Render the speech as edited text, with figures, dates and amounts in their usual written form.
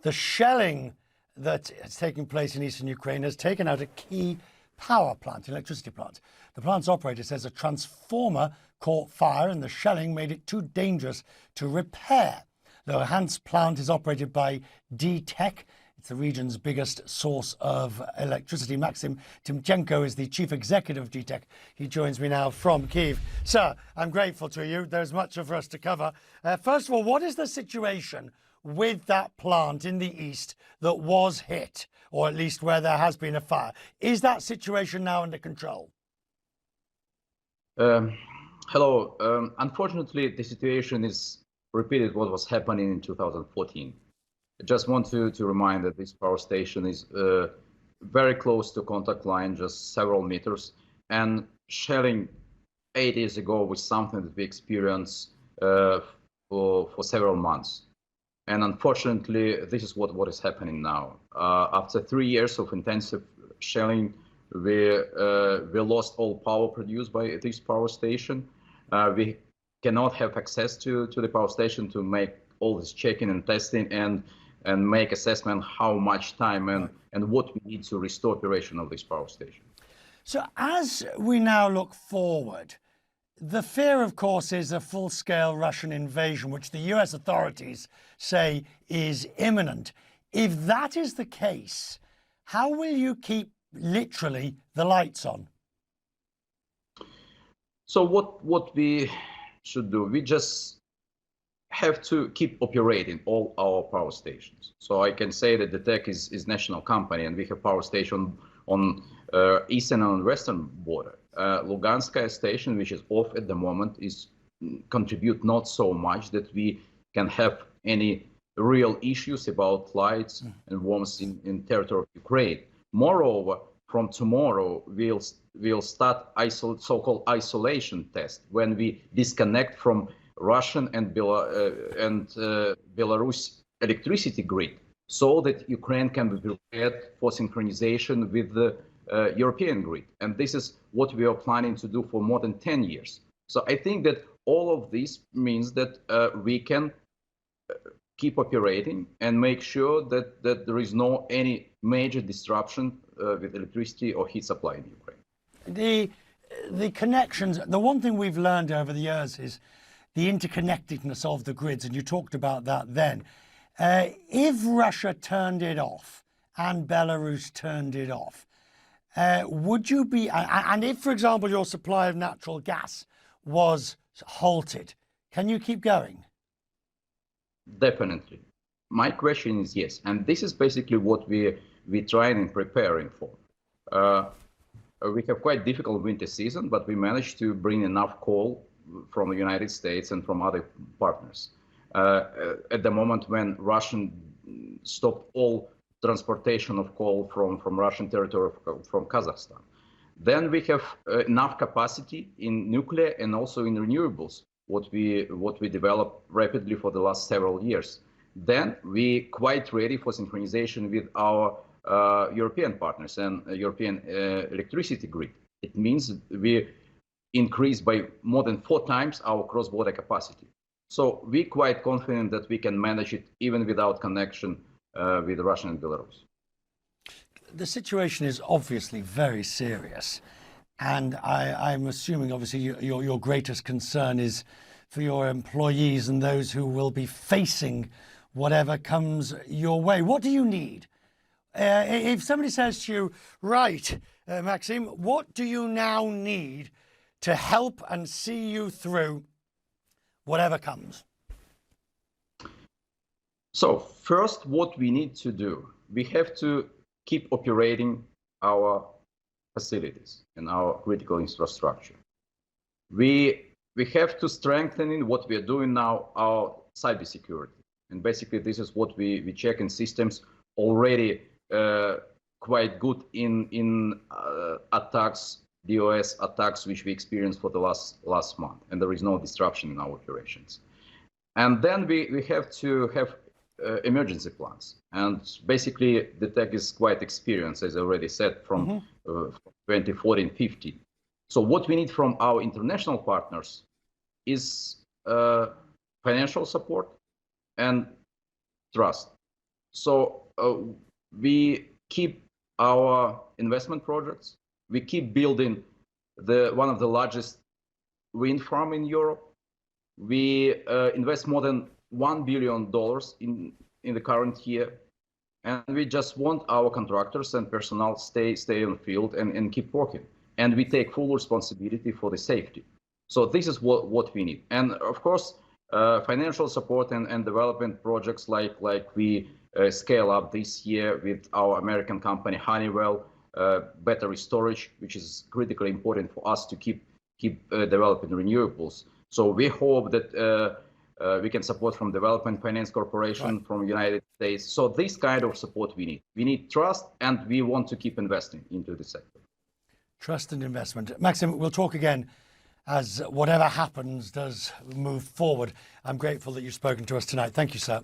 The shelling that is taking place in eastern Ukraine has taken out a key power plant, electricity plant. The plant's operator says a transformer caught fire and the shelling made it too dangerous to repair. The Luhansk plant is operated by DTEK. It's the region's biggest source of electricity. Maxim Timchenko is the chief executive of DTEK. He joins me now from Kyiv. Sir, I'm grateful to you. There's much for us to cover. First of all, what is the situation with that plant in the east that was hit, or at least where there has been a fire? Is that situation now under control? Hello. Unfortunately, the situation is repeated what was happening in 2014. I just want to remind that this power station is very close to contact line, just several meters, and shelling 8 years ago was something that we experienced for several months. And unfortunately, this is what is happening now. After 3 years of intensive shelling, we lost all power produced by this power station. We cannot have access to the power station to make all this checking and testing and make assessment how much time and what we need to restore operation of this power station. So as we now look forward, the fear, of course, is a full-scale Russian invasion, which the US authorities say is imminent. If that is the case, how will you keep literally the lights on? So what we should do, we just have to keep operating all our power stations. So I can say that DTEK is national company, and we have power station on eastern and western border. Luganskaya station, which is off at the moment, is contribute not so much that we can have any real issues about lights and warmth in territory of Ukraine. Moreover, from tomorrow, we'll start so-called isolation test when we disconnect from Russian and Belarus electricity grid, so that Ukraine can be prepared for synchronization with the European grid. And this is what we are planning to do for more than 10 years. So I think that all of this means that we can keep operating and make sure that there is no any major disruption with electricity or heat supply in Ukraine. The connections, the one thing we've learned over the years is the interconnectedness of the grids, and you talked about that then. If Russia turned it off and Belarus turned it off, would you be, and if, for example, your supply of natural gas was halted, can you keep going? Definitely. My question is yes, and this is basically what we're trying and preparing for. We have quite difficult winter season, but we managed to bring enough coal from the United States and from other partners. At the moment when Russian stopped all transportation of coal from Russian territory from Kazakhstan. Then we have enough capacity in nuclear and also in renewables, what we developed rapidly for the last several years. Then we quite ready for synchronization with our European partners and European electricity grid. It means we increased by more than 4 times our cross-border capacity. So we're quite confident that we can manage it even without connection with Russia and Belarus. The situation is obviously very serious, and I'm assuming obviously your greatest concern is for your employees and those who will be facing whatever comes your way. What do you need? If somebody says to you, right, Maxim, what do you now need to help and see you through whatever comes? So first, what we need to do, we have to keep operating our facilities and our critical infrastructure. We have to strengthen what we are doing now, our cybersecurity. And basically, this is what we check in systems already quite good in attacks, DOS attacks, which we experienced for the last month, and there is no disruption in our operations. And then we have to have emergency plans. And basically, the DTEK is quite experienced, as I already said, from 2014-15. So what we need from our international partners is financial support and trust. So we keep our investment projects. We keep building one of the largest wind farm in Europe. We invest more than $1 billion in the current year. And we just want our contractors and personnel stay on the field and keep working. And we take full responsibility for the safety. So this is what we need. And of course, financial support and development projects like we scale up this year with our American company Honeywell, battery storage, which is critically important for us to keep developing renewables. So we hope that we can support from Development Finance Corporation, Right. from United States. So this kind of support we need. We need trust, and we want to keep investing into the sector. Trust and investment. Maxim, we'll talk again as whatever happens does move forward. I'm grateful that you've spoken to us tonight. Thank you, sir.